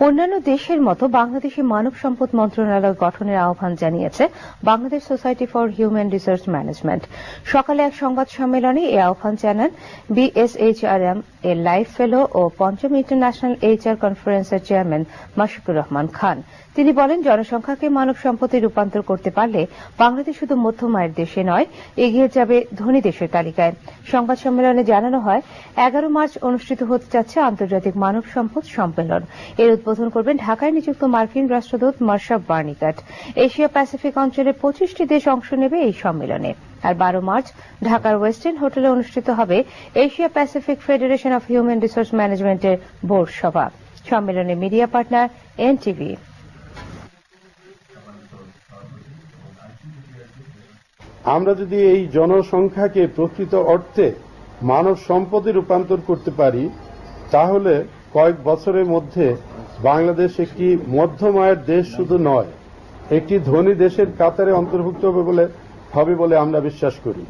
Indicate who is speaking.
Speaker 1: অন্যান্য দেশের মতো বাংলাদেশে মানব সম্পদ মন্ত্রণালয় গঠনের আহ্বান জানিয়েছে Bangladesh society for human resource management. সকালে এক সংবাদ সম্মেলনে এই আহ্বান জানান বিএসএইচআরএম এর লাইফ ফেলো ও পঞ্চম ইন্টারন্যাশনাল এইচআর কনফারেন্সের চেয়ারম্যান মাশিকুর রহমান খান। তিনি বলেন, জনসংখ্যাকে মানব সম্পদে রূপান্তর করতে পারলে বাংলাদেশ শুধু মধ্যম আয়ের দেশে নয়, এগিয়ে যাবে ধনী দেশের তালিকায়। সংবাদ সম্মেলনে জানানো হয়, 11 মার্চ অনুষ্ঠিত হতে যাচ্ছে আন্তর্জাতিক মানব সম্পদ সম্মেলন। এর উদ্বোধন করবেন ঢাকায় নিযুক্ত মার্কিন রাষ্ট্রদূত মার্শা বার্নিকাট। এশিয়া প্যাসিফিক অঞ্চলের 25টি দেশ অংশ নেবে এই সম্মেলনে। আর 12 মার্চ ঢাকার ওয়েস্টার্ন হোটেলে অনুষ্ঠিত হবে Asia Pacific federation of human resource ম্যানেজমেন্টের বোর্ড সভা। সম্মেলনে মিডিয়া পার্টনার এনটিভি।
Speaker 2: আমরা যদি এই জনসংখ্যাকে প্রকৃত অর্থে মানব সম্পদে রূপান্তর করতে পারি, তাহলে কয়েক বছরের মধ্যে বাংলাদেশ একটি মধ্যম আয়ের দেশ শুধু নয়, একটি ধনী দেশের কাতারে অন্তর্ভুক্ত হবে বলে আমরা বিশ্বাস করি।